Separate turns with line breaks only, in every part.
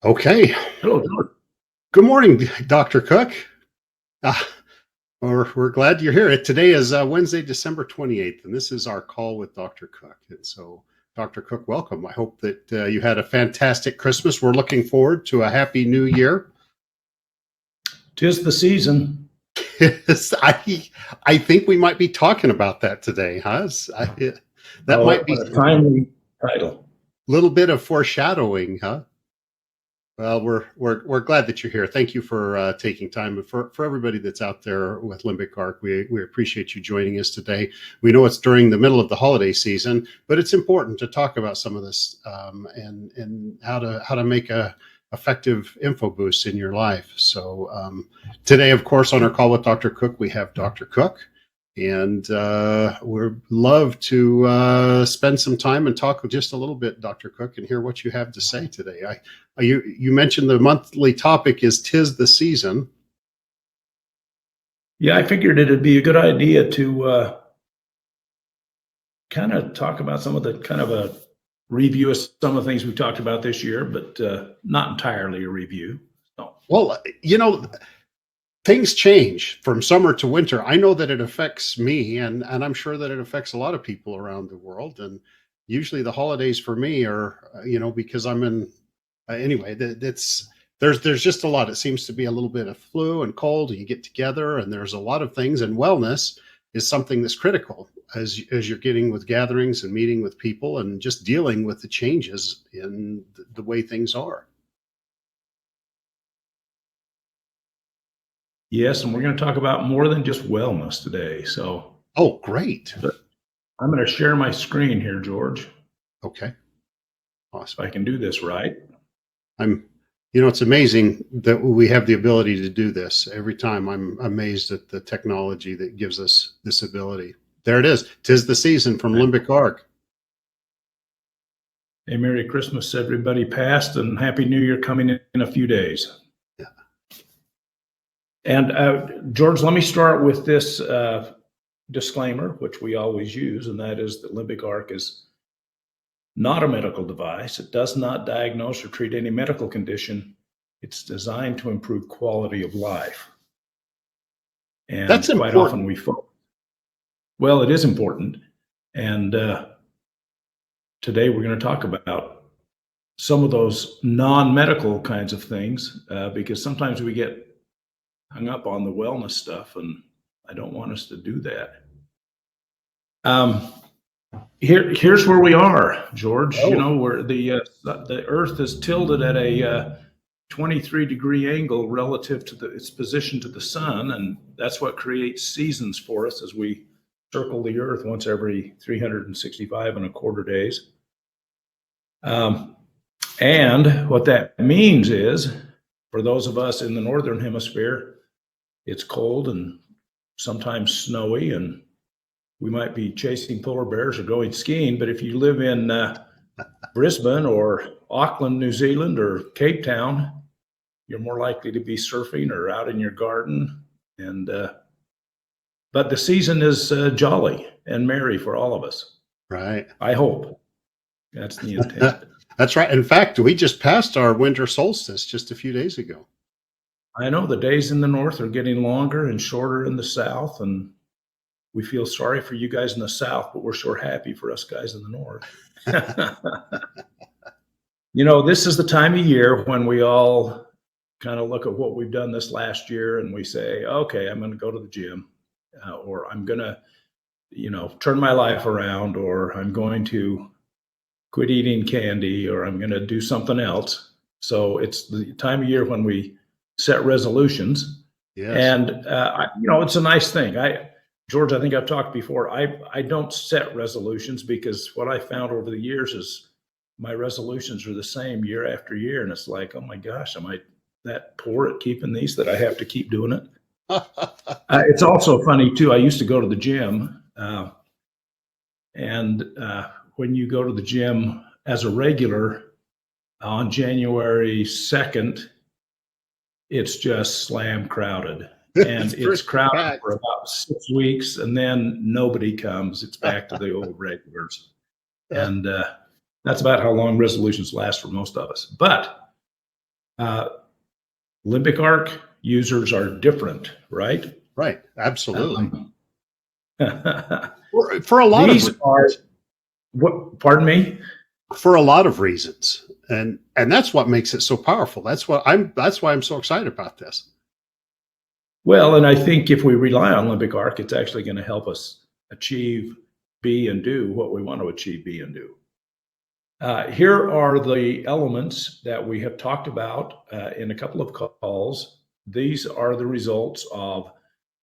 Okay.
Hello, George.
Good morning, Dr. Cook. Uh, we're glad you're here. Today is Wednesday, December 28th, and this is our call with Dr. Cook. And so, Dr. Cook, welcome. I hope that you had a fantastic Christmas. We're looking forward to a happy new year.
'Tis the season.
I think we might be talking about that today, huh? That might be
a timely title.
a little bit of foreshadowing, huh? Well, we're glad that you're here. Thank you for taking time. But for everybody that's out there with Limbic Arc, we appreciate you joining us today. We know it's during the middle of the holiday season, but it's important to talk about some of this and how to make a effective info boost in your life. So today, of course, on our call with Dr. Cook, we have Dr. Cook. And we'd love to spend some time and talk just a little bit, Dr. Cook, and hear what you have to say today. You mentioned the monthly topic is "'Tis the Season."
Yeah, I figured it'd be a good idea to kind of talk about some of the kind of a review of some of the things we've talked about this year, but not entirely a review. So.
Well, things change from summer to winter. I know that it affects me, and I'm sure that it affects a lot of people around the world. And usually the holidays for me are, because I'm in, anyway, there's just a lot. It seems to be a little bit of flu and cold, and you get together, and there's a lot of things. And wellness is something that's critical as you're getting with gatherings and meeting with people and just dealing with the changes in the way things are.
Yes, and we're going to talk about more than just wellness today. So,
oh, great!
I'm going to share my screen here, George.
Okay, awesome.
If I can do this right.
It's amazing that we have the ability to do this. Every time I'm amazed at the technology that gives us this ability. There it is. 'Tis the season from Limbic Arc.
Hey, Merry Christmas, everybody past, and Happy New Year coming in a few days. And George, let me start with this disclaimer, which we always use, and that is that Limbic Arc is not a medical device. It does not diagnose or treat any medical condition. It's designed to improve quality of life. And
that's
quite
important.
Often we focus. Well, it is important. And today we're going to talk about some of those non-medical kinds of things because sometimes we get hung up on the wellness stuff, and I don't want us to do that. Here's where we are, George.
Oh.
Where the Earth is tilted at a 23-degree angle relative to its position to the sun, and that's what creates seasons for us as we circle the Earth once every 365 and a quarter days. And what that means is, for those of us in the northern hemisphere, it's cold and sometimes snowy, and we might be chasing polar bears or going skiing. But if you live in Brisbane or Auckland, New Zealand, or Cape Town, you're more likely to be surfing or out in your garden. And but the season is jolly and merry for all of us.
Right.
I hope. That's the intent.
That's right. In fact, we just passed our winter solstice just a few days ago.
I know the days in the north are getting longer and shorter in the south, and we feel sorry for you guys in the south, but we're sure happy for us guys in the north. This is the time of year when we all kind of look at what we've done this last year and we say, okay, I'm going to go to the gym, or I'm going to, turn my life around, or I'm going to quit eating candy, or I'm going to do something else. So it's the time of year when we set resolutions.
Yes.
And it's a nice thing. George, I think I've talked before. I don't set resolutions because what I found over the years is my resolutions are the same year after year, and it's like, oh my gosh, am I that poor at keeping these that I have to keep doing it? It's also funny too. I used to go to the gym, and when you go to the gym as a regular on January 2nd, it's just slam crowded, and it's crowded for about 6 weeks, and then nobody comes. It's back to the old regulars. And that's about how long resolutions last for most of us. But Uh, Limbic arc users are different, right?
Right. Absolutely.
Um,
For a lot of
these are
reasons.
what? Pardon me.
For a lot of reasons, and that's what makes it so powerful. That's why I'm so excited about this.
Well, and I think if we rely on limbic arc, it's actually going to help us achieve, be, and do what we want to achieve, be, and do. Here are the elements that we have talked about in a couple of calls. These are the results of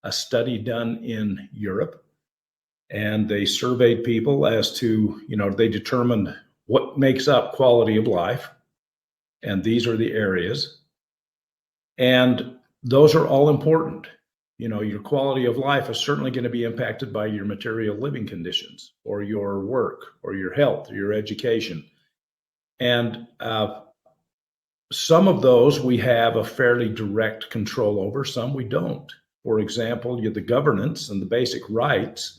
a study done in Europe, and they surveyed people as to, they determined what makes up quality of life, and these are the areas. And those are all important. Your quality of life is certainly going to be impacted by your material living conditions or your work or your health or your education. And some of those we have a fairly direct control over, some we don't. For example, the governance and the basic rights,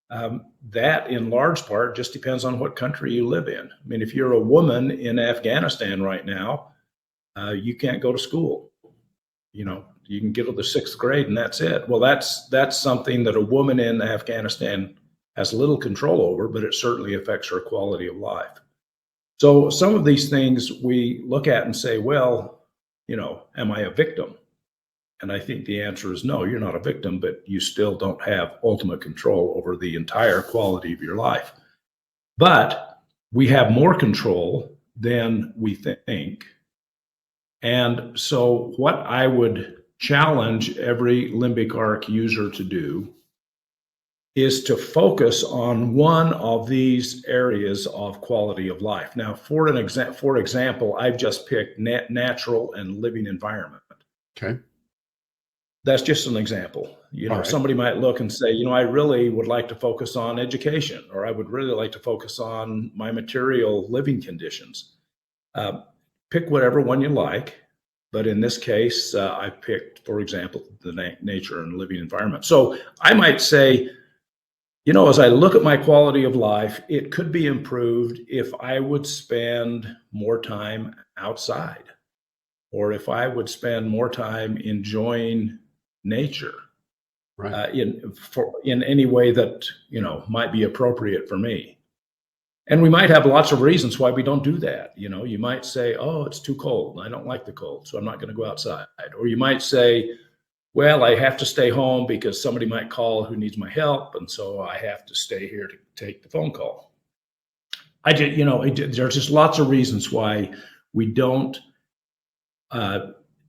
that in large part just depends on what country you live in. I mean, if you're a woman in Afghanistan right now, you can't go to school. You can get to the 6th grade and that's it. Well, that's something that a woman in Afghanistan has little control over, but it certainly affects her quality of life. So some of these things we look at and say, well, am I a victim? And I think the answer is no, you're not a victim, but you still don't have ultimate control over the entire quality of your life. But we have more control than we think. And so what I would challenge every limbic arc user to do is to focus on one of these areas of quality of life. Now, for example, I've just picked natural and living environment.
Okay.
That's just an example.
Right.
Somebody might look and say, I really would like to focus on education, or I would really like to focus on my material living conditions. Pick whatever one you like. But in this case, I picked, for example, the nature and living environment. So I might say, as I look at my quality of life, it could be improved if I would spend more time outside, or if I would spend more time enjoying nature,
Right.
in any way that might be appropriate for me. And we might have lots of reasons why we don't do that. You might say, oh, it's too cold. I don't like the cold, so I'm not going to go outside. Or you might say, well, I have to stay home because somebody might call who needs my help, and so I have to stay here to take the phone call. There's just lots of reasons why we don't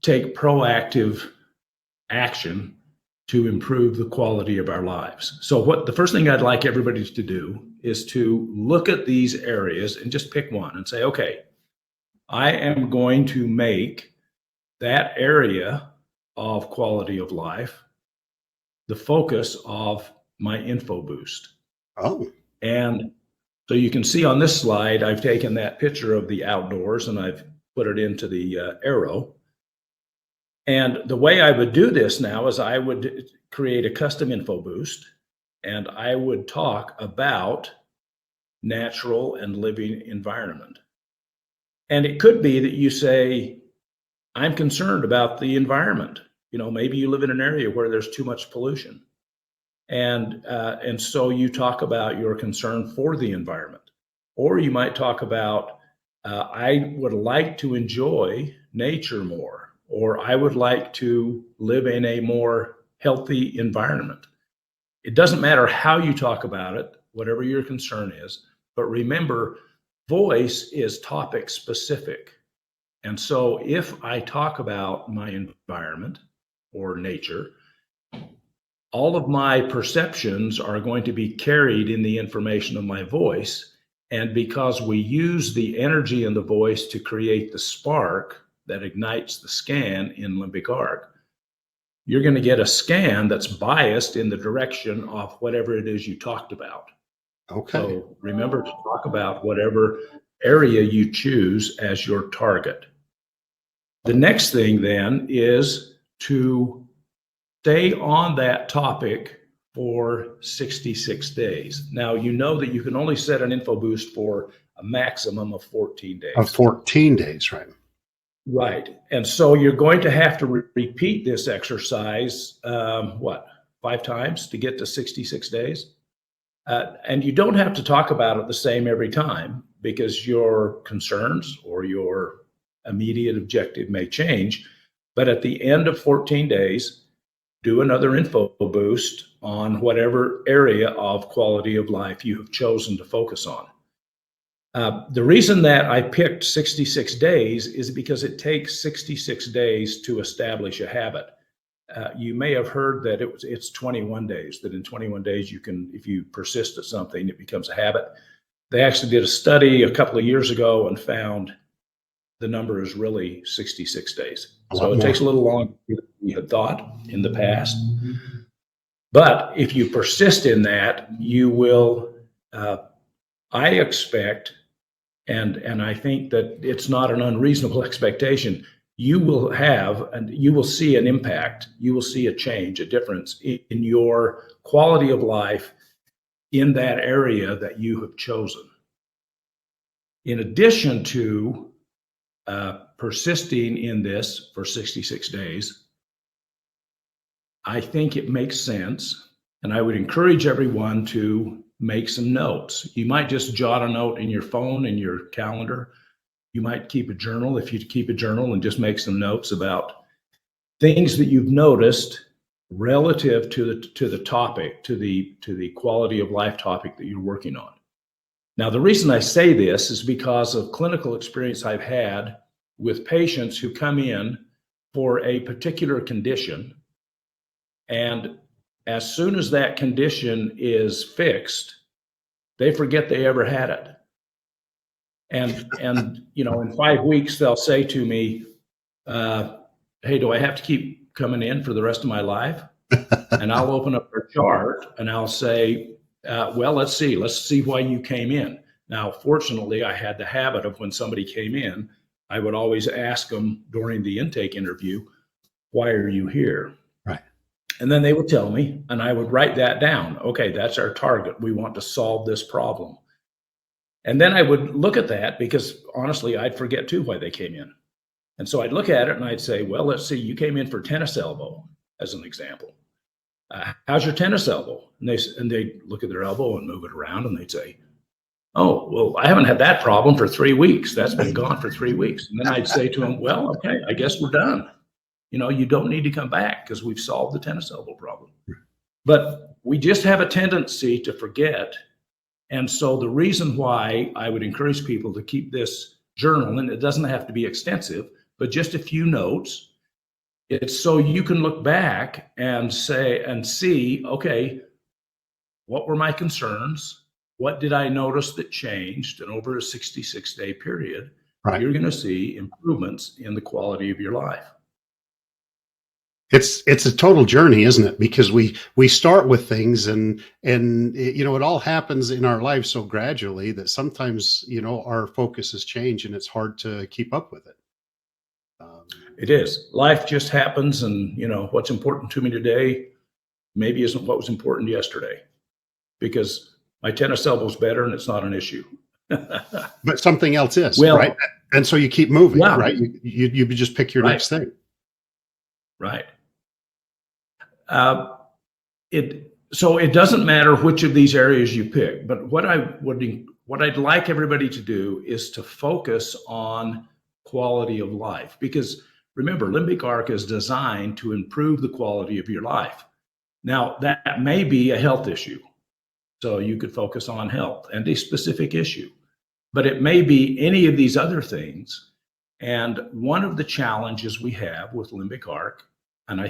take proactive action to improve the quality of our lives. So the first thing I'd like everybody to do is to look at these areas and just pick one and say, okay, I am going to make that area of quality of life the focus of my info boost.
Oh.
And so you can see on this slide, I've taken that picture of the outdoors and I've put it into the arrow. And the way I would do this now is I would create a custom info boost and I would talk about natural and living environment. And it could be that you say, I'm concerned about the environment. Maybe you live in an area where there's too much pollution. And so you talk about your concern for the environment. Or you might talk about, I would like to enjoy nature more, or I would like to live in a more healthy environment. It doesn't matter how you talk about it, whatever your concern is, but remember, voice is topic specific. And so if I talk about my environment or nature, all of my perceptions are going to be carried in the information of my voice. And because we use the energy in the voice to create the spark that ignites the scan in limbic arc, you're going to get a scan that's biased in the direction of whatever it is you talked about.
Okay.
So remember to talk about whatever area you choose as your target. The next thing then is to stay on that topic for 66 days. Now, you know that you can only set an info boost for a maximum of 14 days.
Of 14 days, right?
Right. And so you're going to have to repeat this exercise, 5 times to get to 66 days? And you don't have to talk about it the same every time, because your concerns or your immediate objective may change. But at the end of 14 days, do another info boost on whatever area of quality of life you have chosen to focus on. The reason that I picked 66 days is because it takes 66 days to establish a habit. You may have heard that it's 21 days, that in 21 days you can, if you persist at something, it becomes a habit. They actually did a study a couple of years ago and found the number is really 66 days. So it takes a little longer than we had thought in the past. But if you persist in that, you will, I expect, and I think that it's not an unreasonable expectation, you will have, and you will see an impact, you will see a change, a difference in your quality of life in that area that you have chosen. In addition to persisting in this for 66 days, I think it makes sense, and I would encourage everyone to make some notes. You might just jot a note in your phone, in your calendar. You might keep a journal, if you keep a journal, and just make some notes about things that you've noticed relative to the topic, to the quality of life topic that you're working on. Now, the reason I say this is because of clinical experience I've had with patients who come in for a particular condition, and as soon as that condition is fixed, they forget they ever had it. And in 5 weeks, they'll say to me, hey, do I have to keep coming in for the rest of my life? And I'll open up their chart and I'll say, well, let's see why you came in. Now, fortunately, I had the habit of when somebody came in, I would always ask them during the intake interview, why are you here?
Right.
And then they would tell me, and I would write that down. Okay, that's our target. We want to solve this problem. And then I would look at that, because honestly, I'd forget too why they came in. And so I'd look at it and I'd say, well, let's see, you came in for tennis elbow, as an example. How's your tennis elbow? And they'd look at their elbow and move it around, and they'd say, oh, well, I haven't had that problem for 3 weeks. That's been gone for 3 weeks. And then I'd say to them, well, okay, I guess we're done. You don't need to come back because we've solved the tennis elbow problem. But we just have a tendency to forget. And so the reason why I would encourage people to keep this journal, and it doesn't have to be extensive, but just a few notes, it's so you can look back and say and see, okay, what were my concerns? What did I notice that changed? And over a 66-day period,
Right.
You're going to see improvements in the quality of your life.
It's a total journey, isn't it? Because we start with things and it all happens in our lives so gradually that sometimes our focuses change and it's hard to keep up with it.
It is. Life just happens, and what's important to me today maybe isn't what was important yesterday, because my tennis elbow's better and it's not an issue.
But something else is,
well,
right? And so you keep moving,
yeah.
Right? You just pick your
Right.
next thing.
Right. So it doesn't matter which of these areas you pick, but what I'd like everybody to do is to focus on quality of life, because remember, limbic arc is designed to improve the quality of your life. Now, that may be a health issue, so you could focus on health and a specific issue, but it may be any of these other things. And one of the challenges we have with limbic arc